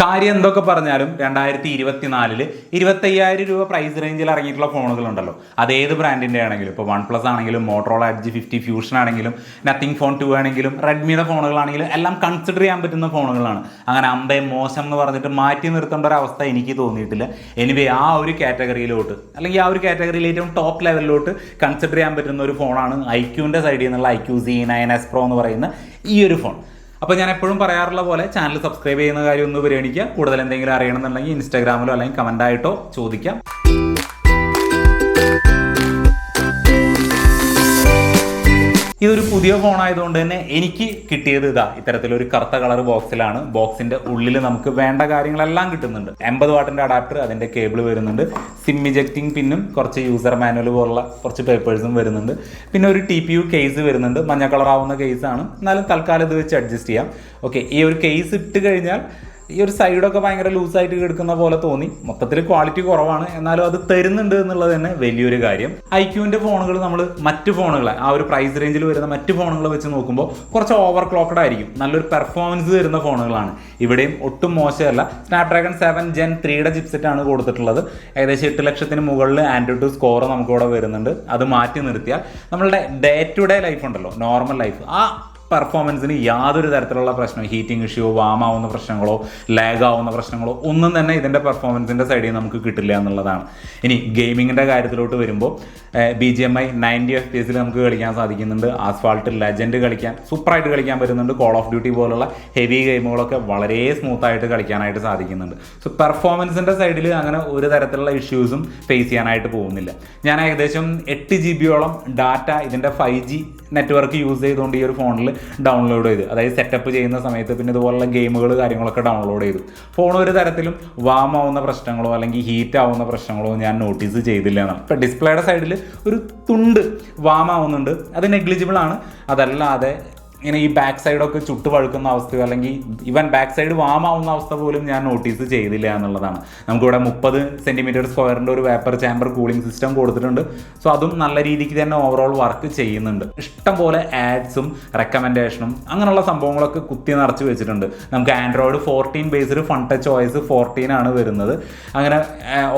കാര്യം എന്തൊക്കെ പറഞ്ഞാലും 2024 25,000 രൂപ പ്രൈസ് റേഞ്ചിൽ ഇറങ്ങിയിട്ടുള്ള ഫോണുകളുണ്ടല്ലോ. അതേത് ബ്രാൻഡിൻ്റെ ആണെങ്കിലും, ഇപ്പോൾ OnePlus ആണെങ്കിലും, മോട്ടോറോള എഡ്ജ് 50 ഫ്യൂഷൻ ആണെങ്കിലും, നത്തിങ് ഫോൺ 2 ആണെങ്കിലും, റെഡ്മിയുടെ ഫോണുകളാണെങ്കിലും എല്ലാം കൺസിഡർ ചെയ്യാൻ പറ്റുന്ന ഫോണുകളാണ്. അങ്ങനെ അമ്പേ മോശം എന്ന് പറഞ്ഞിട്ട് മാറ്റി നിർത്തേണ്ട ഒരു അവസ്ഥ എനിക്ക് തോന്നിയിട്ടില്ല. എനിവേ ആ ഒരു കാറ്റഗറിയിലോട്ട്, അല്ലെങ്കിൽ ആ ഒരു കാറ്റഗറിയിൽ ഏറ്റവും ടോപ്പ് ലെവലിലോട്ട് കൺസിഡർ ചെയ്യാൻ പറ്റുന്ന ഒരു ഫോണാണ് ഐക്യൂൻ്റെ സൈഡിൽ നിന്നുള്ള iQOO Z9s Pro എന്ന് പറയുന്ന ഈ ഒരു ഫോൺ. അപ്പോൾ ഞാൻ എപ്പോഴും പറയാറുള്ള പോലെ ചാനൽ സബ്സ്ക്രൈബ് ചെയ്യുന്ന കാര്യം ഒന്ന് പരിഗണിക്കുക. കൂടുതൽ എന്തെങ്കിലും അറിയണമെന്നുണ്ടെങ്കിൽ ഇൻസ്റ്റാഗ്രാമിലോ അല്ലെങ്കിൽ കമൻ്റായിട്ടോ ചോദിക്കാം. ഇതൊരു പുതിയ ഫോൺ ആയതുകൊണ്ട് തന്നെ എനിക്ക് കിട്ടിയത് ഇത്തരത്തിലൊരു കറുത്ത കളർ ബോക്സിലാണ്. ബോക്സിന്റെ ഉള്ളിൽ നമുക്ക് വേണ്ട കാര്യങ്ങളെല്ലാം കിട്ടുന്നുണ്ട്. 50 വാട്ടിന്റെ അഡാപ്റ്റർ, അതിന്റെ കേബിൾ വരുന്നുണ്ട്, സിം ഇജക്റ്റിംഗ് പിന്നും കുറച്ച് യൂസർ മാനുവൽ പോലുള്ള കുറച്ച് പേപ്പേഴ്സും വരുന്നുണ്ട്. പിന്നെ ഒരു TPU കേസ് വരുന്നുണ്ട്. മഞ്ഞ കളറാവുന്ന കേസാണ്, എന്നാലും തൽക്കാലം ഇത് വെച്ച് അഡ്ജസ്റ്റ് ചെയ്യാം. ഓക്കെ, ഈ ഒരു കേസ് ഇട്ട് കഴിഞ്ഞാൽ ഈ ഒരു സൈഡൊക്കെ ഭയങ്കര ലൂസായിട്ട് കിടക്കുന്ന പോലെ തോന്നി. മൊത്തത്തിൽ ക്വാളിറ്റി കുറവാണ്, എന്നാലും അത് തരുന്നുണ്ട് എന്നുള്ളത് തന്നെ വലിയൊരു കാര്യം. ഐക്യൂവിൻ്റെ ഫോണുകൾ നമ്മൾ മറ്റ് ഫോണുകളെ ആ ഒരു പ്രൈസ് റേഞ്ചിൽ വരുന്ന മറ്റ് ഫോണുകൾ വെച്ച് നോക്കുമ്പോൾ കുറച്ച് ഓവർ ക്ലോക്കഡ് ആയിരിക്കും. നല്ലൊരു പെർഫോമൻസ് തരുന്ന ഫോണുകളാണ്. ഇവിടെയും ഒട്ടും മോശമല്ല. സ്നാപ്ഡ്രാഗൺ 7 Gen 3യുടെ ചിപ്സെറ്റാണ് കൊടുത്തിട്ടുള്ളത്. ഏകദേശം 8 ലക്ഷത്തിന് മുകളിൽ ആൻഡ്രോയിഡ് സ്കോർ നമുക്കിവിടെ വരുന്നുണ്ട്. അത് മാറ്റി നിർത്തിയാൽ നമ്മളുടെ ഡേ ടു ഡേ ലൈഫ് ഉണ്ടല്ലോ, നോർമൽ ലൈഫ്, ആ പെർഫോമൻസിന് യാതൊരു തരത്തിലുള്ള പ്രശ്നമോ, ഹീറ്റിംഗ് ഇഷ്യൂ, വാമാവുന്ന പ്രശ്നങ്ങളോ, ലാഗ് ആവുന്ന പ്രശ്നങ്ങളോ ഒന്നും തന്നെ ഇതിൻ്റെ പെർഫോമൻസിൻ്റെ സൈഡിൽ നമുക്ക് കിട്ടില്ല എന്നുള്ളതാണ്. ഇനി ഗെയിമിങ്ങിൻ്റെ കാര്യത്തിലോട്ട് വരുമ്പോൾ BGMI 90 FPS നമുക്ക് കളിക്കാൻ സാധിക്കുന്നുണ്ട്. ആസ്ഫാൾട്ട്, ലെജൻഡ് കളിക്കാൻ സൂപ്പറായിട്ട് കളിക്കാൻ പറ്റുന്നുണ്ട്. കോൾ ഓഫ് ഡ്യൂട്ടി പോലുള്ള ഹെവി ഗെയിമുകളൊക്കെ വളരെ സ്മൂത്തായിട്ട് കളിക്കാനായിട്ട് സാധിക്കുന്നുണ്ട്. സോ പെർഫോമൻസിൻ്റെ സൈഡിൽ അങ്ങനെ ഒരു തരത്തിലുള്ള ഇഷ്യൂസും ഫേസ് ചെയ്യാനായിട്ട് പോകുന്നില്ല. ഞാൻ ഏകദേശം 8 GB ഡാറ്റ ഇതിൻ്റെ 5G നെറ്റ്വർക്ക് യൂസ് ചെയ്തുകൊണ്ട് ഈ ഒരു ഫോണിൽ ഡൗൺലോഡ് ചെയ്ത്, അതായത് സെറ്റപ്പ് ചെയ്യുന്ന സമയത്ത് പിന്നെ ഇതുപോലുള്ള ഗെയിമുകൾ കാര്യങ്ങളൊക്കെ ഡൗൺലോഡ് ചെയ്തു. ഫോൺ ഒരു തരത്തിലും വാം ആവുന്ന പ്രശ്നങ്ങളോ അല്ലെങ്കിൽ ഹീറ്റ് ആവുന്ന പ്രശ്നങ്ങളോ ഞാൻ നോട്ടീസ് ചെയ്തില്ല എന്നാണ്. ഇപ്പം ഡിസ്പ്ലേയുടെ സൈഡിൽ ഒരു തുണ്ട് വാം ആവുന്നുണ്ട്, അത് നെഗ്ലിജിബിൾ ആണ്. അതല്ലാതെ ഇങ്ങനെ ഈ ബാക്ക് സൈഡൊക്കെ ചുട്ട് വഴുക്കുന്ന അവസ്ഥയോ അല്ലെങ്കിൽ ഈവൻ ബാക്ക് സൈഡ് വാമാവുന്ന അവസ്ഥ പോലും ഞാൻ നോട്ടീസ് ചെയ്തില്ല എന്നുള്ളതാണ്. നമുക്കിവിടെ 30 cm² ഒരു വേപ്പർ ചാമ്പർ കൂളിംഗ് സിസ്റ്റം കൊടുത്തിട്ടുണ്ട്. സോ അതും നല്ല രീതിക്ക് തന്നെ ഓവറോൾ വർക്ക് ചെയ്യുന്നുണ്ട്. ഇഷ്ടംപോലെ ആഡ്സും റെക്കമെൻഡേഷനും അങ്ങനെയുള്ള സംഭവങ്ങളൊക്കെ കുത്തി നിറച്ച് വെച്ചിട്ടുണ്ട്. നമുക്ക് Android 14 based fun touch OS 14 ആണ് വരുന്നത്. അങ്ങനെ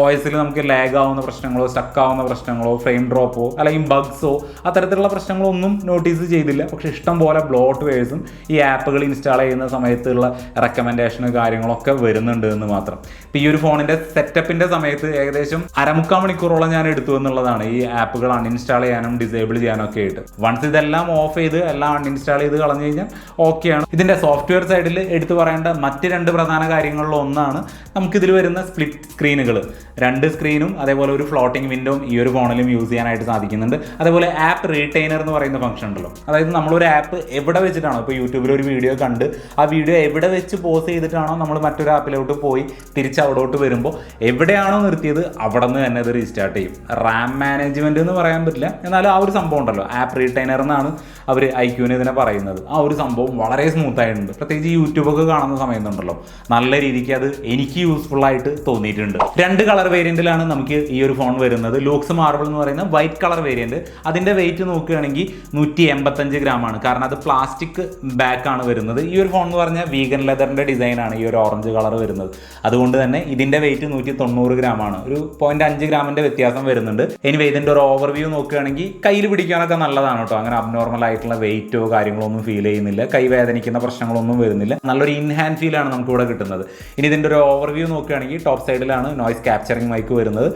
OS നമുക്ക് ലാഗ് ആവുന്ന പ്രശ്നങ്ങളോ, സ്റ്റക്ക് ആവുന്ന പ്രശ്നങ്ങളോ, ഫ്രെയിം ഡ്രോപ്പോ അല്ലെങ്കിൽ ബഗ്സോ അത്തരത്തിലുള്ള പ്രശ്നങ്ങളൊന്നും നോട്ടീസ് ചെയ്തില്ല. പക്ഷേ ഇഷ്ടംപോലെ ബ്ലോട്ട്വെയർസും ഈ ആപ്പുകൾ ഇൻസ്റ്റാൾ ചെയ്യുന്ന സമയത്തുള്ള റെക്കമെൻഡേഷനും കാര്യങ്ങളൊക്കെ വരുന്നുണ്ട് എന്ന് മാത്രം. ഇപ്പോൾ ഈ ഒരു ഫോണിൻ്റെ സെറ്റപ്പിൻ്റെ സമയത്ത് ഏകദേശം 1/4 മണിക്കൂറോളം ഞാൻ എടുത്തു എന്നുള്ളതാണ് ഈ ആപ്പുകൾ അൺഇൻസ്റ്റാൾ ചെയ്യാനും ഡിസേബിൾ ചെയ്യാനും ഒക്കെ ആയിട്ട്. വൺസ് ഇതെല്ലാം ഓഫ് ചെയ്ത് എല്ലാം അൺഇൻസ്റ്റാൾ ചെയ്ത് കളഞ്ഞു കഴിഞ്ഞാൽ ഓക്കെയാണ്. ഇതിൻ്റെ സോഫ്റ്റ്വെയർ സൈഡിൽ എടുത്തു പറയേണ്ട മറ്റ് 2 പ്രധാന കാര്യങ്ങളിൽ ഒന്നാണ് നമുക്കിതിൽ വരുന്ന സ്പ്ലിറ്റ് സ്ക്രീനുകൾ. 2 സ്ക്രീനും അതേപോലെ ഒരു ഫ്ലോട്ടിംഗ് വിൻഡോയും ഈ ഒരു ഫോണിലും യൂസ് ചെയ്യാനായിട്ട് സാധിക്കുന്നുണ്ട്. അതേപോലെ ആപ്പ് റീറ്റെയിനർ എന്ന് പറയുന്ന ഫംഗ്ഷൻ ഉണ്ടല്ലോ, അതായത് നമ്മളൊരു ആപ്പ് എവിടെ വെച്ചിട്ടാണോ, ഇപ്പോൾ യൂട്യൂബിൽ ഒരു വീഡിയോ കണ്ട് ആ വീഡിയോ എവിടെ വെച്ച് പോസ് ചെയ്തിട്ടാണോ നമ്മൾ മറ്റൊരു ആപ്പിലോട്ട് പോയി തിരിച്ച് അവിടോട്ട് വരുമ്പോൾ എവിടെയാണോ നിർത്തിയത് അവിടെ നിന്ന് തന്നെ അത് റീസ്റ്റാർട്ട് ചെയ്യും. റാം മാനേജ്മെൻറ്റ് എന്ന് പറയാൻ പറ്റില്ല, എന്നാലും ആ ഒരു സംഭവം ഉണ്ടല്ലോ, ആപ്പ് റീറ്റെയിനർ എന്നാണ് അവർ ഐക്യൂവിന് ഇതിനെ പറയുന്നത്. ആ ഒരു സംഭവം വളരെ സ്മൂത്ത് ആയിട്ടുണ്ട്. പ്രത്യേകിച്ച് യൂട്യൂബൊക്കെ കാണുന്ന സമയത്തുണ്ടല്ലോ നല്ല രീതിക്ക് അത് എനിക്ക് യൂസ്ഫുള്ളായിട്ട് തോന്നിയിട്ടുണ്ട്. 2 കളർ വേരിയൻറ്റിലാണ് നമുക്ക് ഈ ഒരു ഫോൺ വരുന്നത്. ലൂക്സ് മാർബിൾ എന്ന് പറയുന്ന വൈറ്റ് കളർ വേരിയൻറ്റ്. അതിൻ്റെ വെയിറ്റ് നോക്കുകയാണെങ്കിൽ 185 ഗ്രാമാണ്. കാരണം അത് പ്ലാസ്റ്റിക് ബാക്കാണ് വരുന്നത്. ഈ ഒരു ഫോൺ എന്ന് പറഞ്ഞാൽ വീഗൻ ലെതറിൻ്റെ ഡിസൈനാണ് ഈ ഒരു ഓറഞ്ച് കളർ വരുന്നത്. അതുകൊണ്ട് തന്നെ ഇതിൻ്റെ വെയിറ്റ് 190 ഗ്രാമാണ്. ഒരു 0.5 ഗ്രാമിൻ്റെ വ്യത്യാസം വരുന്നുണ്ട്. എനിവേ ഇതിൻ്റെ ഒരു ഓവർവ്യൂ നോക്കുകയാണെങ്കിൽ കയ്യിൽ പിടിക്കാനൊക്കെ നല്ലതാണ് കേട്ടോ. അങ്ങനെ അബ്നോർമൽ ആയിട്ടുള്ള വെയിറ്റോ കാര്യങ്ങളോ ഒന്നും ഫീൽ ചെയ്യുന്നില്ല. കൈ വേദനിക്കുന്ന പ്രശ്നങ്ങളൊന്നും വരുന്നില്ല. നല്ലൊരു ഇൻഹാൻഡ് ഫീലാണ് നമുക്ക് ഇവിടെ കിട്ടുന്നത്. ഇനി ഇതിൻ്റെ ഒരു ഓവർവ്യൂ നോക്കുകയാണെങ്കിൽ ടോപ്പ് സൈഡിലാണ് നോയ്സ് ക്യാപ്ചറിങ് മൈക്ക് വരുന്നത്.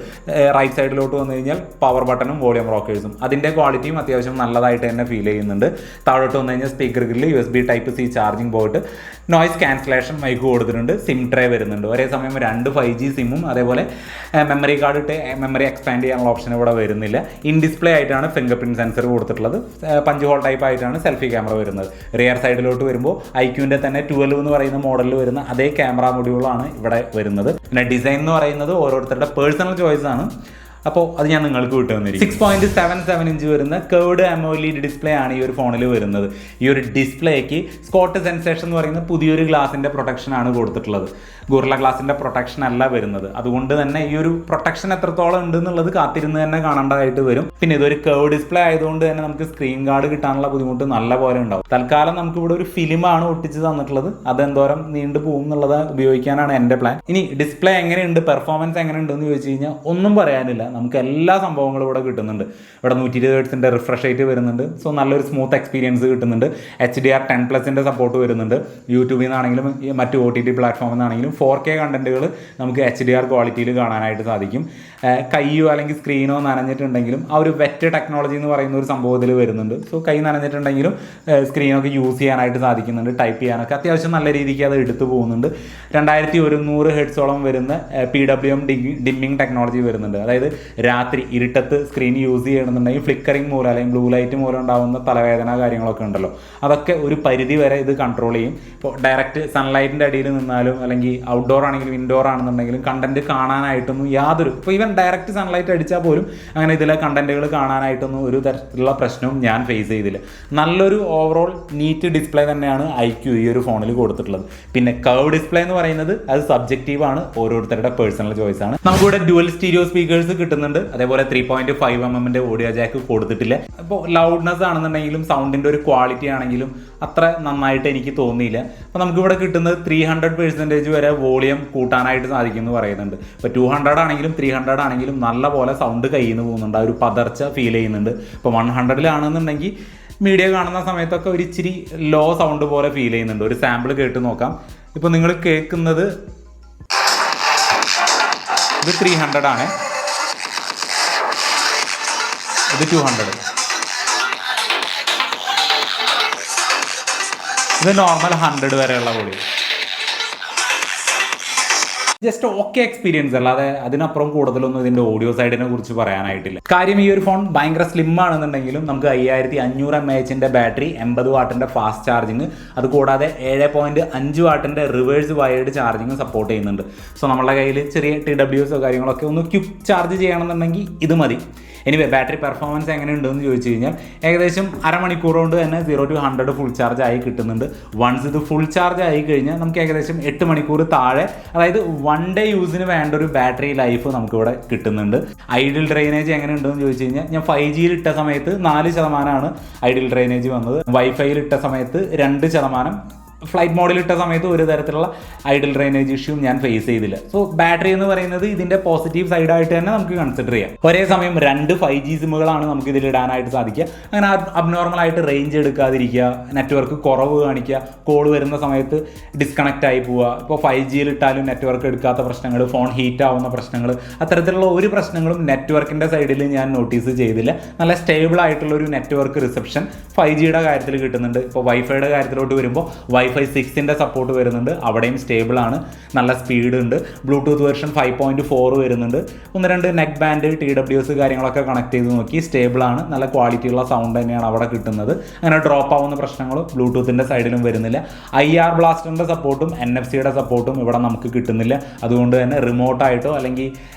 റൈറ്റ് സൈഡിലോട്ട് വന്നു കഴിഞ്ഞാൽ പവർ ബട്ടണും വോളിയം റോക്കേഴ്സും അതിൻ്റെ ക്വാളിറ്റിയും അത്യാവശ്യം നല്ലതായിട്ട് തന്നെ ഫീൽ ചെയ്യുന്നുണ്ട്. താഴോട്ട് വന്നു കഴിഞ്ഞാൽ speaker grill, USB Type-C charging പോയിട്ട്, നോയ്സ് ക്യാൻസലേഷൻ മൈക്ക് കൊടുത്തിട്ടുണ്ട്, സിം ട്രേ വരുന്നുണ്ട്. ഒരേ സമയം 2 5G സിമ്മും അതേപോലെ മെമ്മറി കാർഡ് ഇട്ട് മെമ്മറി എക്സ്പാൻഡ് ചെയ്യാനുള്ള ഓപ്ഷൻ ഇവിടെ വരുന്നില്ല. ഇൻ ഡിസ്പ്ലേ ആയിട്ടാണ് ഫിംഗർ പ്രിൻറ്റ് സെൻസർ കൊടുത്തിട്ടുള്ളത്. പഞ്ച് ഹോൾ ടൈപ്പ് ആയിട്ടാണ് സെൽഫി ക്യാമറ വരുന്നത്. റിയർ സൈഡിലോട്ട് വരുമ്പോൾ ഐക്യൂവിൻ്റെ തന്നെ 12 എന്ന് പറയുന്ന മോഡലിൽ വരുന്ന അതേ ക്യാമറ മൊഡ്യൂളാണ് ഇവിടെ വരുന്നത്. പിന്നെ ഡിസൈൻ എന്ന് പറയുന്നത് ഓരോരുത്തരുടെ പേഴ്സണൽ ചോയ്സ് ആണ്. അപ്പോൾ അത് ഞാൻ നിങ്ങൾക്ക് വിട്ടു തന്നിരിക്കും. 6.77 ഇഞ്ച് വരുന്ന കേർവ്ഡ് AMOLED ഡിസ്പ്ലേ ആണ് ഈ ഒരു ഫോണിൽ വരുന്നത്. ഈ ഒരു ഡിസ്പ്ലേക്ക് സ്കോട്ട് സെൻസേഷൻ എന്ന് പറയുന്ന പുതിയൊരു ഗ്ലാസിൻ്റെ പ്രൊട്ടക്ഷൻ ആണ് കൊടുത്തിട്ടുള്ളത്. ഗോറില്ല ഗ്ലാസിൻ്റെ പ്രൊട്ടക്ഷൻ അല്ല വരുന്നത്. അതുകൊണ്ട് തന്നെ ഈ ഒരു പ്രൊട്ടക്ഷൻ എത്രത്തോളം ഉണ്ട് എന്നുള്ളത് കാത്തിരുന്ന് തന്നെ കാണേണ്ടതായിട്ട് വരും. പിന്നെ ഇതൊരു കർവ് ഡിസ്പ്ലേ ആയതുകൊണ്ട് തന്നെ നമുക്ക് സ്ക്രീൻ ഗാർഡ് കിട്ടാനുള്ള ബുദ്ധിമുട്ട് നല്ല പോലെ ഉണ്ടാവും. തൽക്കാലം നമുക്ക് ഇവിടെ ഒരു ഫിലിമാണ് ഒട്ടിച്ച് തന്നിട്ടുള്ളത്, അതെന്തോരം നീണ്ടു പോകും എന്നുള്ളത് ഉപയോഗിക്കാനാണ് എൻ്റെ പ്ലാൻ. ഇനി ഡിസ്പ്ലേ എങ്ങനെയുണ്ട്, പെർഫോമൻസ് എങ്ങനെയുണ്ട് എന്ന് ചോദിച്ചു കഴിഞ്ഞാൽ ഒന്നും പറയാനില്ല. നമുക്ക് എല്ലാ സംഭവങ്ങളും ഇവിടെ കിട്ടുന്നുണ്ട്. ഇവിടെ 120 ഹെർട്സിൻ്റെ റിഫ്രഷ് റേറ്റ് വരുന്നുണ്ട്. സോ നല്ലൊരു സ്മൂത്ത് എക്സ്പീരിയൻസ് കിട്ടുന്നുണ്ട്. HDR 10+ൻ്റെ സപ്പോർട്ട് വരുന്നുണ്ട്. യൂട്യൂബിൽ നിന്നാണെങ്കിലും മറ്റ് OTT പ്ലാറ്റ്ഫോമിൽ നിന്നാണെങ്കിലും 4K കണ്ടന്റുകൾ നമുക്ക് HDR ക്വാളിറ്റിയിൽ കാണാനായിട്ട് സാധിക്കും. കൈയോ അല്ലെങ്കിൽ സ്ക്രീനോ നനഞ്ഞിട്ടുണ്ടെങ്കിലും ആ ഒരു വെറ്റ് ടെക്നോളജി എന്ന് പറയുന്ന ഒരു സംഭവത്തിൽ വരുന്നുണ്ട്. സോ കൈ നനഞ്ഞിട്ടുണ്ടെങ്കിലും സ്ക്രീനൊക്കെ യൂസ് ചെയ്യാനായിട്ട് സാധിക്കുന്നുണ്ട്. ടൈപ്പ് ചെയ്യാനൊക്കെ അത്യാവശ്യം നല്ല രീതിക്ക് അത് എടുത്തു പോകുന്നുണ്ട്. 2100 ഹെർട്സോളം വരുന്ന PWM ഡിമ്മിങ് ടെക്നോളജി വരുന്നുണ്ട്. അതായത് രാത്രി ഇരുട്ടത്ത് സ്ക്രീൻ യൂസ് ചെയ്യണമെന്നുണ്ടെങ്കിൽ ഫ്ലിക്കറിങ് മൂലം അല്ലെങ്കിൽ ബ്ലൂ ലൈറ്റ് മൂലം ഉണ്ടാകുന്ന തലവേദന കാര്യങ്ങളൊക്കെ ഉണ്ടല്ലോ, അതൊക്കെ ഒരു പരിധി വരെ ഇത് കൺട്രോൾ ചെയ്യും. ഇപ്പോൾ ഡയറക്റ്റ് സൺലൈറ്റിൻ്റെ അടിയിൽ നിന്നാലും അല്ലെങ്കിൽ ഔട്ട്ഡോർ ആണെങ്കിലും ഇൻഡോർ ആണെന്നുണ്ടെങ്കിലും കണ്ടന്റ് കാണാനായിട്ടൊന്നും യാതൊരു, ഇപ്പോൾ ഈവൻ ഡയറക്റ്റ് സൺലൈറ്റ് അടിച്ചാൽ പോലും അങ്ങനെ ഇതിലെ കണ്ടന്റുകൾ കാണാനായിട്ടൊന്നും ഒരു തരത്തിലുള്ള പ്രശ്നവും ഞാൻ ഫേസ് ചെയ്തില്ല. നല്ലൊരു ഓവറോൾ നീറ്റ് ഡിസ്പ്ലേ തന്നെയാണ് IQ ഈ ഒരു ഫോണിൽ കൊടുത്തിട്ടുള്ളത്. പിന്നെ കർവ് ഡിസ്പ്ലേ എന്ന് പറയുന്നത് അത് സബ്ജക്റ്റീവ് ആണ്, ഓരോരുത്തരുടെ പേഴ്സണൽ ചോയ്സ് ആണ്. നമുക്കിവിടെ ഡ്യുവൽ സ്റ്റീരിയോ സ്പീക്കേഴ്സ് കിട്ടുന്നുണ്ട്. അതേപോലെ 3.5mm ഓഡിയോ ജാക്ക് കൊടുത്തിട്ടില്ല. അപ്പോൾ ലൗഡ്നെസ് ആണെന്നുണ്ടെങ്കിലും സൗണ്ടിൻ്റെ ഒരു ക്വാളിറ്റി ആണെങ്കിലും അത്ര നന്നായിട്ട് എനിക്ക് തോന്നിയില്ല. അപ്പോൾ നമുക്കിവിടെ കിട്ടുന്നത് 300% വരെ വോളിയം കൂട്ടാനായിട്ട് സാധിക്കും എന്ന് പറയുന്നുണ്ട്. ഇപ്പോൾ 200 ആണെങ്കിലും 300 ആണെങ്കിലും നല്ല പോലെ സൗണ്ട് കയ്യിൽ നിന്ന് പോകുന്നുണ്ട്, ആ ഒരു പതർച്ച ഫീൽ ചെയ്യുന്നുണ്ട്. ഇപ്പോൾ 100-ലാണെന്നുണ്ടെങ്കിൽ മീഡിയ കാണുന്ന സമയത്തൊക്കെ ഒരു ഇച്ചിരി ലോ സൗണ്ട് പോലെ ഫീൽ ചെയ്യുന്നുണ്ട്. ഒരു സാമ്പിൾ കേട്ട് നോക്കാം. ഇപ്പോൾ നിങ്ങൾ കേൾക്കുന്നത് ഇത് 300 ആണ്, ഇത് 200, ഇത് നോർമൽ 100 വരെയുള്ള വോളിയം. ജസ്റ്റ് ഓക്കെ എക്സ്പീരിയൻസ് അല്ലാതെ അതിനപ്പുറം കൂടുതലൊന്നും ഇതിൻ്റെ ഓഡിയോ സൈഡിനെ കുറിച്ച് പറയാനായിട്ടില്ല. കാര്യം ഈ ഒരു ഫോൺ ഭയങ്കര സ്ലിം ആണെന്നുണ്ടെങ്കിലും നമുക്ക് 5500 mAh ബാറ്ററി, 80 വാട്ടിൻ്റെ ഫാസ്റ്റ് ചാർജിങ്, അതുകൂടാതെ 7.5 വാട്ടിൻ്റെ റിവേഴ്സ് വയേർഡ് ചാർജിങ് സപ്പോർട്ട് ചെയ്യുന്നുണ്ട്. സോ നമ്മുടെ കയ്യിൽ ചെറിയ TWS കാര്യങ്ങളൊക്കെ ഒന്ന് ക്വിക്ക് ചാർജ് ചെയ്യണമെന്നുണ്ടെങ്കിൽ ഇത് മതി. എനിവേ ബാറ്ററി പെർഫോമൻസ് എങ്ങനെയുണ്ടെന്ന് ചോദിച്ചു കഴിഞ്ഞാൽ ഏകദേശം അരമണിക്കൂർ കൊണ്ട് തന്നെ 0 to 100 ഫുൾ ചാർജ് ആയി കിട്ടുന്നുണ്ട്. വൺസ് ഇത് ഫുൾ ചാർജ് ആയി കഴിഞ്ഞാൽ നമുക്ക് ഏകദേശം 8 മണിക്കൂർ താഴെ, അതായത് 1 ഡേ യൂസിന് വേണ്ട ഒരു ബാറ്ററി ലൈഫ് നമുക്കിവിടെ കിട്ടുന്നുണ്ട്. ഐഡിൽ ഡ്രെയിനേജ് എങ്ങനെയുണ്ടെന്ന് ചോദിച്ചു കഴിഞ്ഞാൽ ഞാൻ 5Gയിൽ ഇട്ട സമയത്ത് 4% ഐഡിൽ ഡ്രെയിനേജ് വന്നത്. വൈഫൈയിൽ ഇട്ട സമയത്ത് 2%, ഫ്ലൈറ്റ് മോഡിൽ ഇട്ട സമയത്ത് ഒരു തരത്തിലുള്ള ഐഡിൽ ഡ്രെയിനേജ് ഇഷ്യൂ ഞാൻ ഫേസ് ചെയ്തില്ല. സോ ബാറ്ററി എന്ന് പറയുന്നത് ഇതിൻ്റെ പോസിറ്റീവ് സൈഡായിട്ട് തന്നെ നമുക്ക് കൺസിഡർ ചെയ്യാം. ഒരേ സമയം 2 5G സിമ്മുകളാണ് നമുക്ക് ഇതിൽ ഇടാനായിട്ട് സാധിക്കുക. അങ്ങനെ അബ്നോർമലായിട്ട് റേഞ്ച് എടുക്കാതിരിക്കുക, നെറ്റ്വർക്ക് കുറവ് കാണിക്കുക, കോൾ വരുന്ന സമയത്ത് ഡിസ്കണക്റ്റ് ആയി പോവുക. ഇപ്പോൾ 5Gയിൽ ഇട്ടാലും നെറ്റ്വർക്ക് എടുക്കാത്ത പ്രശ്നങ്ങൾ, ഫോൺ ഹീറ്റ് ആവുന്ന പ്രശ്നങ്ങൾ, അത്തരത്തിലുള്ള ഒരു പ്രശ്നങ്ങളും നെറ്റ്വർക്കിൻ്റെ സൈഡിൽ ഞാൻ നോട്ടീസ് ചെയ്തില്ല. നല്ല സ്റ്റേബിൾ ആയിട്ടുള്ള ഒരു നെറ്റ്വർക്ക് റിസപ്ഷൻ 5Gയുടെ കാര്യത്തിൽ കിട്ടുന്നുണ്ട്. ഇപ്പോൾ വൈഫൈയുടെ കാര്യത്തിലോട്ട് വരുമ്പോൾ Wi-Fi 6ൻ്റെ സപ്പോർട്ട് വരുന്നുണ്ട്, അവിടെയും സ്റ്റേബിൾ ആണ്, നല്ല സ്പീഡ് ഉണ്ട്. ബ്ലൂടൂത്ത് വെർഷൻ 5.4 വരുന്നുണ്ട്. 1-2 നെക്ക് ബാൻഡ് TWS കാര്യങ്ങളൊക്കെ കണക്ട് ചെയ്ത് നോക്കി, സ്റ്റേബിൾ ആണ്, നല്ല ക്വാളിറ്റിയുള്ള സൗണ്ട് തന്നെയാണ് അവിടെ കിട്ടുന്നത്. അങ്ങനെ ഡ്രോപ്പ് ആവുന്ന പ്രശ്നങ്ങളും ബ്ലൂടൂത്തിൻ്റെ സൈഡിലും വരുന്നില്ല. IR ബ്ലാസ്റ്ററിൻ്റെ സപ്പോർട്ടും NFC-യുടെ സപ്പോർട്ടും ഇവിടെ നമുക്ക് കിട്ടുന്നില്ല. അതുകൊണ്ട് തന്നെ റിമോട്ടായിട്ടോ അല്ലെങ്കിൽ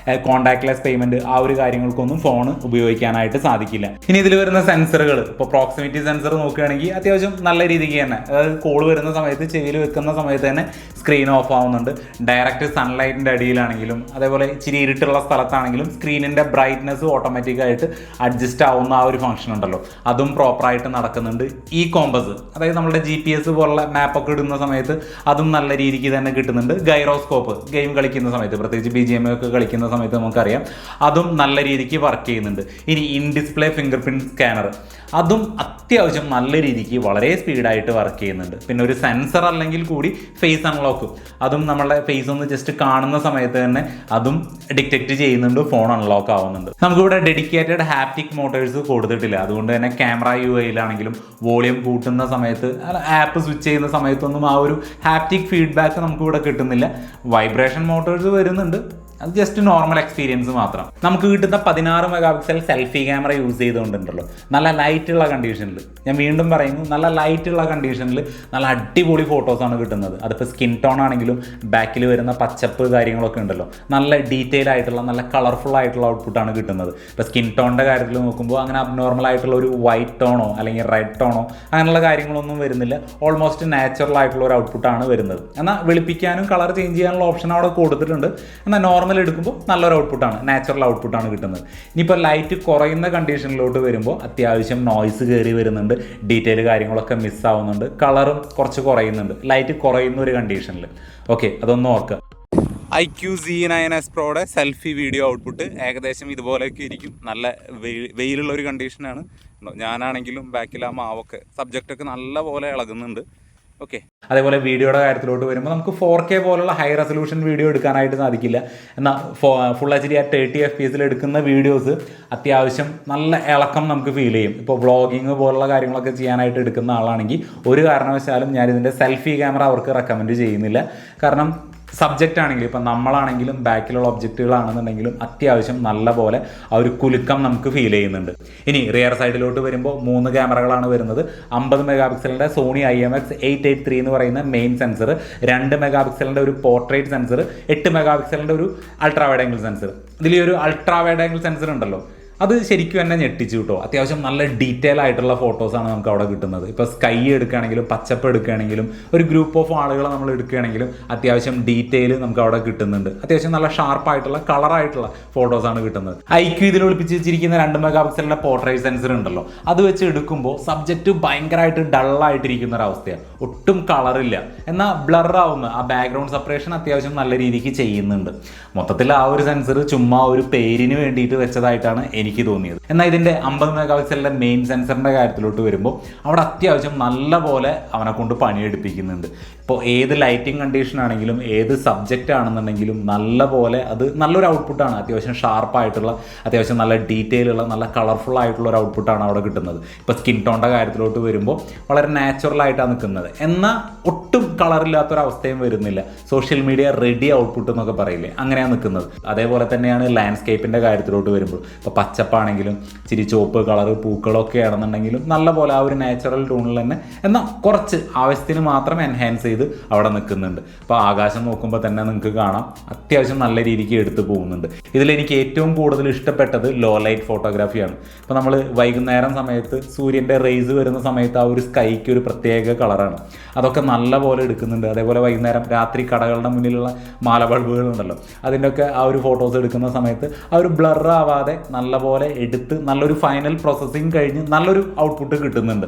കോൺടാക്ട്ലെസ് പേയ്മെൻറ്റ് ആ ഒരു കാര്യങ്ങൾക്കൊന്നും ഫോൺ ഉപയോഗിക്കാനായിട്ട് സാധിക്കില്ല. ഇനി ഇതിൽ വരുന്ന സെൻസറുകൾ, ഇപ്പോൾ പ്രോക്സിമിറ്റി സെൻസർ നോക്കുകയാണെങ്കിൽ അത്യാവശ്യം നല്ല രീതിക്ക് തന്നെ, അതായത് കോൾ വരുന്ന സമയത്ത് ചെവിയിൽ വെക്കുന്ന സമയത്ത് തന്നെ സ്ക്രീൻ ഓഫ് ആവുന്നുണ്ട്. ഡയറക്റ്റ് സൺലൈറ്റിൻ്റെ അടിയിലാണെങ്കിലും അതേപോലെ ഇച്ചിരി ഇരുട്ടുള്ള സ്ഥലത്താണെങ്കിലും സ്ക്രീനിൻ്റെ ബ്രൈറ്റ്നസ് ഓട്ടോമാറ്റിക്കായിട്ട് അഡ്ജസ്റ്റ് ആവുന്ന ആ ഒരു ഫംഗ്ഷൻ ഉണ്ടല്ലോ, അതും പ്രോപ്പറായിട്ട് നടക്കുന്നുണ്ട്. ഈ കോമ്പസ്, അതായത് നമ്മുടെ GPS പോലുള്ള മാപ്പൊക്കെ ഇടുന്ന സമയത്ത് അതും നല്ല രീതിക്ക് തന്നെ കിട്ടുന്നുണ്ട്. ഗൈറോസ്കോപ്പ് ഗെയിം കളിക്കുന്ന സമയത്ത്, പ്രത്യേകിച്ച് BGMI ഒക്കെ കളിക്കുന്ന സമയത്ത് നമുക്കറിയാം, അതും നല്ല രീതിക്ക് വർക്ക് ചെയ്യുന്നുണ്ട്. ഇനി in display finger print scanner, അതും അത്യാവശ്യം നല്ല രീതിക്ക് വളരെ സ്പീഡായിട്ട് വർക്ക് ചെയ്യുന്നുണ്ട്. പിന്നെ ഒരു സെൻസർ അല്ലെങ്കിൽ കൂടി ഫേസ് അൺലോക്കും, അതും നമ്മളെ ഫേസ് ഒന്ന് ജസ്റ്റ് കാണുന്ന സമയത്ത് തന്നെ അതും ഡിറ്റക്റ്റ് ചെയ്യുന്നുണ്ട്, ഫോൺ അൺലോക്ക് ആവുന്നുണ്ട്. നമുക്കിവിടെ ഡെഡിക്കേറ്റഡ് ഹാപ്റ്റിക് മോട്ടേഴ്സ് കൊടുത്തിട്ടില്ല. അതുകൊണ്ട് തന്നെ ക്യാമറ UIയിലാണെങ്കിലും വോളിയം കൂട്ടുന്ന സമയത്ത്, ആപ്പ് സ്വിച്ച് ചെയ്യുന്ന സമയത്തൊന്നും ആ ഒരു ഹാപ്റ്റിക് ഫീഡ്ബാക്ക് നമുക്കിവിടെ കിട്ടുന്നില്ല. വൈബ്രേഷൻ മോട്ടേഴ്സ് വരുന്നുണ്ട്, അത് ജസ്റ്റ് നോർമൽ എക്സ്പീരിയൻസ് മാത്രം. നമുക്ക് കിട്ടുന്ന 16 mega pixel selfie camera use ചെയ്തുകൊണ്ടുണ്ടല്ലോ നല്ല ലൈറ്റുള്ള കണ്ടീഷനിൽ, ഞാൻ വീണ്ടും പറയുന്നു, നല്ല ലൈറ്റുള്ള കണ്ടീഷനിൽ നല്ല അടിപൊളി ഫോട്ടോസാണ് കിട്ടുന്നത്. അതിപ്പോൾ സ്കിൻ ടോൺ ആണെങ്കിലും ബാക്കിൽ വരുന്ന പച്ചപ്പ് കാര്യങ്ങളൊക്കെ ഉണ്ടല്ലോ, നല്ല ഡീറ്റെയിൽ ആയിട്ടുള്ള നല്ല കളർഫുൾ ആയിട്ടുള്ള ഔട്ട്പുട്ടാണ് കിട്ടുന്നത്. ഇപ്പോൾ സ്കിൻ ടോണിൻ്റെ കാര്യത്തിൽ നോക്കുമ്പോൾ അങ്ങനെ അബ്നോർമൽ ആയിട്ടുള്ള ഒരു വൈറ്റ് ടോണോ അല്ലെങ്കിൽ റെഡ് ടോണോ അങ്ങനെയുള്ള കാര്യങ്ങളൊന്നും വരുന്നില്ല. ഓൾമോസ്റ്റ് നാച്ചുറൽ ആയിട്ടുള്ള ഒരു ഔട്ട്പുട്ടാണ് വരുന്നത്. എന്നാൽ വെളുപ്പിക്കാനും കളർ ചേഞ്ച് ചെയ്യാനുള്ള ഓപ്ഷൻ അവിടെ കൊടുത്തിട്ടുണ്ട്. എന്നാൽ നോർമൽ എടുക്കുമ്പോൾ നല്ലൊരു ഔട്ട്പുട്ടാണ്, നാച്ചുറൽ ഔട്ട്പുട്ടാണ് കിട്ടുന്നത്. ഇനിയിപ്പോൾ ലൈറ്റ് കുറയുന്ന കണ്ടീഷനിലോട്ട് വരുമ്പോൾ അത്യാവശ്യം നോയ്സ് കയറി വരുന്നുണ്ട്, ഡീറ്റെയിൽ കാര്യങ്ങളൊക്കെ മിസ്സാവുന്നുണ്ട്, കളറും കുറച്ച് കുറയുന്നുണ്ട് ലൈറ്റ് കുറയുന്ന ഒരു കണ്ടീഷനിൽ. ഓക്കെ, അതൊന്നും ഓർക്കുക. iQZ9S Proയുടെ സെൽഫി വീഡിയോ ഔട്ട്പുട്ട് ഏകദേശം ഇതുപോലെയൊക്കെ ഇരിക്കും. നല്ല വെയിലുള്ള ഒരു കണ്ടീഷനാണ്. ഞാനാണെങ്കിലും ബാക്കിൽ ആ മാവൊക്കെ സബ്ജക്റ്റൊക്കെ നല്ല പോലെ ഇളകുന്നുണ്ട്. ഓക്കെ, അതേപോലെ വീഡിയോയുടെ കാര്യത്തിലോട്ട് വരുമ്പോൾ നമുക്ക് 4K പോലുള്ള ഹൈ റെസൊല്യൂഷൻ വീഡിയോ എടുക്കാനായിട്ട് സാധിക്കില്ല. എന്നാൽ ഫുൾ HD 30 FPS എടുക്കുന്ന വീഡിയോസ് അത്യാവശ്യം നല്ല ഇളക്കം നമുക്ക് ഫീൽ ചെയ്യും. ഇപ്പോൾ വ്ളോഗിങ് പോലുള്ള കാര്യങ്ങളൊക്കെ ചെയ്യാനായിട്ട് എടുക്കുന്ന ആളാണെങ്കിൽ ഒരു കാരണവശാലും ഞാനിതിൻ്റെ സെൽഫി ക്യാമറ അവർക്ക് റെക്കമെൻഡ് ചെയ്യുന്നില്ല. കാരണം സബ്ജക്റ്റ് ആണെങ്കിലും ഇപ്പം നമ്മളാണെങ്കിലും ബാക്കിലുള്ള ഒബ്ജക്റ്റുകളാണെന്നുണ്ടെങ്കിലും അത്യാവശ്യം നല്ല പോലെ ആ ഒരു കുലുക്കം നമുക്ക് ഫീൽ ചെയ്യുന്നുണ്ട്. ഇനി റിയർ സൈഡിലോട്ട് വരുമ്പോൾ 3 ക്യാമറകളാണ് വരുന്നത്. 50 മെഗാ പിക്സലിൻ്റെ സോണി IMX 883 എന്ന് പറയുന്ന മെയിൻ സെൻസർ, 2 മെഗാ പിക്സലിൻ്റെ ഒരു പോർട്രേറ്റ് സെൻസർ, 8 മെഗാ പിക്സലിൻ്റെ ഒരു അൾട്രാ വൈഡ് ആംഗിൾ സെൻസർ. ഇതിൽ ഒരു അൾട്രാ വൈഡ് ആംഗിൾ സെൻസർ ഉണ്ടല്ലോ, അത് ശരിക്കും എന്നെ ഞെട്ടിച്ചു കേട്ടോ. അത്യാവശ്യം നല്ല ഡീറ്റെയിൽ ആയിട്ടുള്ള ഫോട്ടോസാണ് നമുക്ക് അവിടെ കിട്ടുന്നത്. ഇപ്പോൾ സ്കൈ എടുക്കുകയാണെങ്കിലും പച്ചപ്പ് എടുക്കുകയാണെങ്കിലും ഒരു ഗ്രൂപ്പ് ഓഫ് ആളുകളെ നമ്മൾ എടുക്കുകയാണെങ്കിലും അത്യാവശ്യം ഡീറ്റെയിൽ നമുക്ക് അവിടെ കിട്ടുന്നുണ്ട്. അത്യാവശ്യം നല്ല ഷാർപ്പായിട്ടുള്ള കളറായിട്ടുള്ള ഫോട്ടോസാണ് കിട്ടുന്നത്. IQ ഇതിൽ ഒളിപ്പിച്ച് വെച്ചിരിക്കുന്ന 2 മെഗാ പിക്സലിൻ്റെ പോർട്രേറ്റ് സെൻസർ ഉണ്ടല്ലോ, അത് വെച്ച് എടുക്കുമ്പോൾ സബ്ജക്റ്റ് ഭയങ്കരമായിട്ട് ഡള്ളായിട്ടിരിക്കുന്ന ഒരവസ്ഥയാണ്. ഒട്ടും കളറില്ല, എന്നാൽ ബ്ലറാവുന്ന ആ ബാക്ക്ഗ്രൗണ്ട് സെപ്പറേഷൻ അത്യാവശ്യം നല്ല രീതിക്ക് ചെയ്യുന്നുണ്ട്. മൊത്തത്തിൽ ആ ഒരു സെൻസർ ചുമ്മാ ഒരു പേരിന് വേണ്ടിയിട്ട് വെച്ചതായിട്ടാണ് എനിക്ക് തോന്നിയത്. എന്നാൽ ഇതിൻ്റെ 50 മെഗാ പിക്സലിൻ്റെ മെയിൻ സെൻസറിൻ്റെ കാര്യത്തിലോട്ട് വരുമ്പോൾ അവിടെ അത്യാവശ്യം നല്ല പോലെ അവനെ കൊണ്ട് പണിയെടുപ്പിക്കുന്നുണ്ട്. ഇപ്പോൾ ഏത് ലൈറ്റിംഗ് കണ്ടീഷൻ ആണെങ്കിലും ഏത് സബ്ജക്റ്റ് ആണെന്നുണ്ടെങ്കിലും നല്ല പോലെ അത് നല്ലൊരു ഔട്ട്പുട്ടാണ്. അത്യാവശ്യം ഷാർപ്പായിട്ടുള്ള, അത്യാവശ്യം നല്ല ഡീറ്റെയിൽ ഉള്ള, നല്ല കളർഫുൾ ആയിട്ടുള്ള ഒരു ഔട്ട്പുട്ടാണ് അവിടെ കിട്ടുന്നത്. ഇപ്പോൾ സ്കിൻ ടോണിൻ്റെ കാര്യത്തിലോട്ട് വരുമ്പോൾ വളരെ നാച്ചുറലായിട്ടാണ് നിൽക്കുന്നത്, എന്നാൽ ഒട്ടും കളറില്ലാത്തൊരവസ്ഥയും വരുന്നില്ല. സോഷ്യൽ മീഡിയ റെഡി ഔട്ട്പുട്ട് എന്നൊക്കെ പറയില്ലേ, അങ്ങനെയാണ് നിൽക്കുന്നത്. അതേപോലെ തന്നെയാണ് ലാൻഡ്സ്കേപ്പിൻ്റെ കാര്യത്തിലോട്ട് വരുമ്പോൾ. ഇപ്പോൾ പച്ചപ്പാണെങ്കിലും ഇച്ചിരി ചുവപ്പ് കളറ് പൂക്കളൊക്കെ ആണെന്നുണ്ടെങ്കിലും നല്ല പോലെ ആ ഒരു നാച്ചുറൽ ടൂണിൽ തന്നെ, എന്നാൽ കുറച്ച് ആവശ്യത്തിന് മാത്രം എൻഹാൻസ് ചെയ്ത് അവിടെ നിൽക്കുന്നുണ്ട്. അപ്പോൾ ആകാശം നോക്കുമ്പോൾ തന്നെ നിങ്ങൾക്ക് കാണാം അത്യാവശ്യം നല്ല രീതിക്ക് എടുത്തു പോകുന്നുണ്ട്. ഇതിലെനിക്ക് ഏറ്റവും കൂടുതൽ ഇഷ്ടപ്പെട്ടത് ലോ ലൈറ്റ് ഫോട്ടോഗ്രാഫിയാണ്. ഇപ്പോൾ നമ്മൾ വൈകുന്നേരം സമയത്ത് സൂര്യൻ്റെ റേസ് വരുന്ന സമയത്ത് ആ ഒരു സ്കൈക്ക് ഒരു പ്രത്യേക കളറാണ്, അതൊക്കെ നല്ല പോലെ എടുക്കുന്നുണ്ട്. അതേപോലെ വൈകുന്നേരം രാത്രി കടകളുടെ മുന്നിലുള്ള മാല ബൾബുകളുണ്ടല്ലോ, അതിൻ്റെയൊക്കെ ആ ഒരു ഫോട്ടോസ് എടുക്കുന്ന സമയത്ത് ആ ഒരു ബ്ലർ ആവാതെ നല്ല പോലെ എടുത്ത് നല്ലൊരു ഫൈനൽ പ്രോസസ്സിങ് കഴിഞ്ഞ് നല്ലൊരു ഔട്ട്പുട്ട് കിട്ടുന്നുണ്ട്.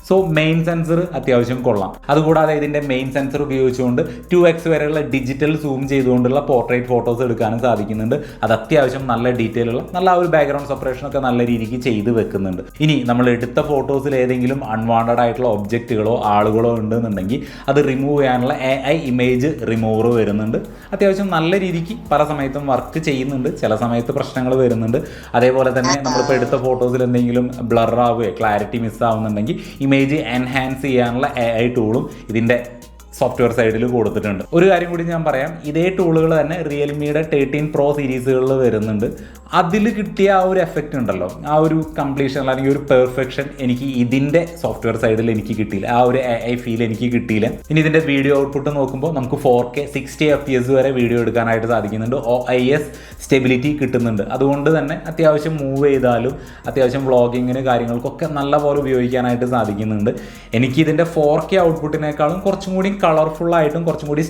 സോ മെയിൻ സെൻസർ അത്യാവശ്യം കൊള്ളാം. അതുകൂടാതെ ഇതിൻ്റെ മെയിൻ സെൻസർ ഉപയോഗിച്ചുകൊണ്ട് 2x വരെയുള്ള ഡിജിറ്റൽ സൂം ചെയ്തുകൊണ്ടുള്ള പോർട്രേറ്റ് ഫോട്ടോസ് എടുക്കാനും സാധിക്കുന്നുണ്ട്. അത് അത്യാവശ്യം നല്ല ഡീറ്റെയിൽ ഉള്ള, നല്ല ഒരു ബാക്ക്ഗ്രൗണ്ട് സെപ്പറേഷനൊക്കെ നല്ല രീതിക്ക് ചെയ്ത് വെക്കുന്നുണ്ട്. ഇനി നമ്മൾ എടുത്ത ഫോട്ടോസിൽ ഏതെങ്കിലും അൺവാണ്ടഡ് ആയിട്ടുള്ള ഒബ്ജക്റ്റുകളോ ആളുകളോ ഉണ്ടെന്നുണ്ടെങ്കിൽ അത് റിമൂവ് ചെയ്യാനുള്ള AI ഇമേജ് റിമൂവർ വരുന്നുണ്ട്. അത്യാവശ്യം നല്ല രീതിക്ക് പല സമയത്തും വർക്ക് ചെയ്യുന്നുണ്ട്, ചില സമയത്ത് പ്രശ്നങ്ങൾ വരുന്നുണ്ട്. അതേപോലെ തന്നെ നമ്മളിപ്പോൾ എടുത്ത ഫോട്ടോസിൽ എന്തെങ്കിലും ബ്ലർ ആവുകയോ ക്ലാരിറ്റി മിസ്സാവുന്നുണ്ടെങ്കിൽ ഇമേജ് എൻഹാൻസ് ചെയ്യാനുള്ള AI ടൂളും ഇതിൻ്റെ സോഫ്റ്റ്വെയർ സൈഡിൽ കൊടുത്തിട്ടുണ്ട്. ഒരു കാര്യം കൂടി ഞാൻ പറയാം, ഇതേ ടൂളുകൾ തന്നെ റിയൽമിയുടെ 13 Pro സീരീസുകളിൽ വരുന്നുണ്ട്. അതിൽ കിട്ടിയ ആ ഒരു എഫക്റ്റ് ഉണ്ടല്ലോ, ആ ഒരു കംപ്ലീഷൻ അല്ലെങ്കിൽ ഒരു പെർഫെക്ഷൻ എനിക്ക് ഇതിൻ്റെ സോഫ്റ്റ്വെയർ സൈഡിൽ എനിക്ക് കിട്ടിയില്ല. ആ ഒരു AI ഫീൽ എനിക്ക് കിട്ടിയില്ല. ഇനി ഇതിൻ്റെ വീഡിയോ ഔട്ട്പുട്ട് നോക്കുമ്പോൾ നമുക്ക് 4K 60 FPS വരെ വീഡിയോ എടുക്കാനായിട്ട് സാധിക്കുന്നുണ്ട്. OIS സ്റ്റെബിലിറ്റി കിട്ടുന്നുണ്ട്. അതുകൊണ്ട് തന്നെ അത്യാവശ്യം മൂവ് ചെയ്താലും അത്യാവശ്യം വ്ളോഗിങ്ങിന് കാര്യങ്ങൾക്കൊക്കെ നല്ല പോലെ ഉപയോഗിക്കാനായിട്ട് സാധിക്കുന്നുണ്ട്. എനിക്കിതിൻ്റെ 4K ഔട്ട്പുട്ടിനേക്കാളും കുറച്ചും കൂടി കളർഫുള്ളായിട്ടും കുറച്ചും കൂടി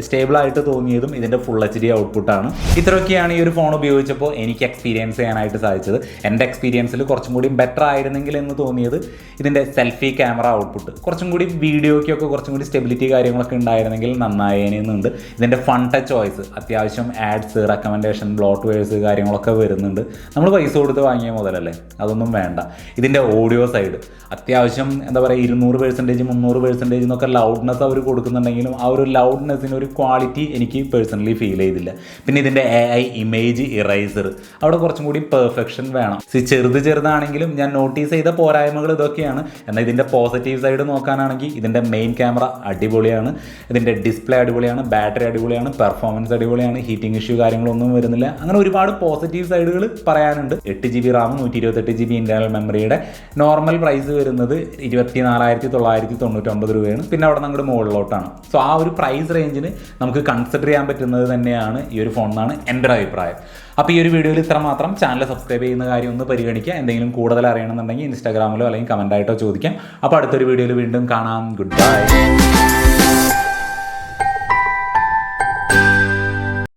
സ്റ്റേബിളായിട്ട് തോന്നിയതും ഇതിൻ്റെ ഫുൾ HD ഔട്ട്പുട്ടാണ്. ഇത്രയൊക്കെയാണ് ഈ ഒരു ഫോൺ ഉപയോഗിച്ചപ്പോൾ എനിക്ക് എക്സ്പീരിയൻസ് ചെയ്യാനായിട്ട് സാധിച്ചത്. എൻ്റെ എക്സ്പീരിയൻസിൽ കുറച്ചും കൂടി ബെറ്റർ ആയിരുന്നെങ്കിൽ എന്ന് തോന്നിയത് ഇതിൻ്റെ സെൽഫി ക്യാമറ ഔട്ട്പുട്ട്. കുറച്ചും കൂടി വീഡിയോയ്ക്കൊക്കെ കുറച്ചും കൂടി സ്റ്റെബിലിറ്റി കാര്യങ്ങളൊക്കെ ഉണ്ടായിരുന്നെങ്കിൽ നന്നായേനെന്നുണ്ട്. ഇതിൻ്റെ ഫൺ ടച്ച് വോയിസ് അത്യാവശ്യം ആഡ്സ്, റെക്കമെൻഡേഷൻ, ബ്ലോട്ട്വെയർസ് കാര്യങ്ങളൊക്കെ വരുന്നുണ്ട്. നമ്മൾ പൈസ കൊടുത്ത് വാങ്ങിയ മുതലല്ലേ, അതൊന്നും വേണ്ട. ഇതിൻ്റെ ഓഡിയോ സൈഡ് അത്യാവശ്യം എന്താ പറയുക 200% 300% എന്നൊക്കെ ലൗഡ്നെസ് അവർ കൊടുക്കുന്നുണ്ടെങ്കിലും ആ ഒരു ലൗഡ്നെസ്സിന് ഒരു ക്വാളിറ്റി എനിക്ക് പേഴ്സണലി ഫീൽ ചെയ്തില്ല. പിന്നെ ഇതിൻ്റെ AI ഇമേജ് ഇറൈസർ അവിടെ കുറച്ചും കൂടി പെർഫെക്ഷൻ വേണം. ചെറുതാണെങ്കിലും ഞാൻ നോട്ടീസ് ചെയ്ത പോരായ്മകൾ ഇതൊക്കെയാണ്. എന്നാൽ ഇതിൻ്റെ പോസിറ്റീവ് സൈഡ് നോക്കാനാണെങ്കിൽ ഇതിൻ്റെ മെയിൻ ക്യാമറ അടിപൊളിയാണ്, ഇതിൻ്റെ ഡിസ്പ്ലേ അടിപൊളിയാണ്, ബാറ്ററി അടിപൊളിയാണ്, പെർഫോമൻസ് അടിപൊളിയാണ്, ഹീറ്റിംഗ് ഇഷ്യൂ കാര്യങ്ങളൊന്നും വരുന്നില്ല. അങ്ങനെ ഒരുപാട് പോസിറ്റീവ് സൈഡുകൾ പറയാനുണ്ട്. 8GB റാം 128GB ഇൻറ്റേർണൽ മെമ്മറിയുടെ നോർമൽ പ്രൈസ് വരുന്നത് 24,999 രൂപയാണ്. പിന്നെ അവിടെ നിന്ന് അങ്ങോട്ട് മുകളിലോട്ടാണ്. സോ ആ ഒരു പ്രൈസ് റേഞ്ചിന് നമുക്ക് കൺസിഡർ ചെയ്യാൻ പറ്റുന്നത് തന്നെയാണ് ഈ ഒരു ഫോൺ എന്നാണ് എൻ്റെ ഒരു അഭിപ്രായം. അപ്പോൾ ഈ ഒരു വീഡിയോയിൽ ഇത്ര മാത്രം. ചാനൽ സബ്സ്ക്രൈബ് ചെയ്യുന്ന കാര്യം ഒന്ന് പരിഗണിക്കുക. എന്തെങ്കിലും കൂടുതൽ അറിയണമെന്നുണ്ടെങ്കിൽ ഇൻസ്റ്റാഗ്രാമിലോ അല്ലെങ്കിൽ കമൻ്റായിട്ടോ ചോദിക്കാം. അപ്പോൾ അടുത്തൊരു വീഡിയോയിൽ വീണ്ടും കാണാം. Good bye.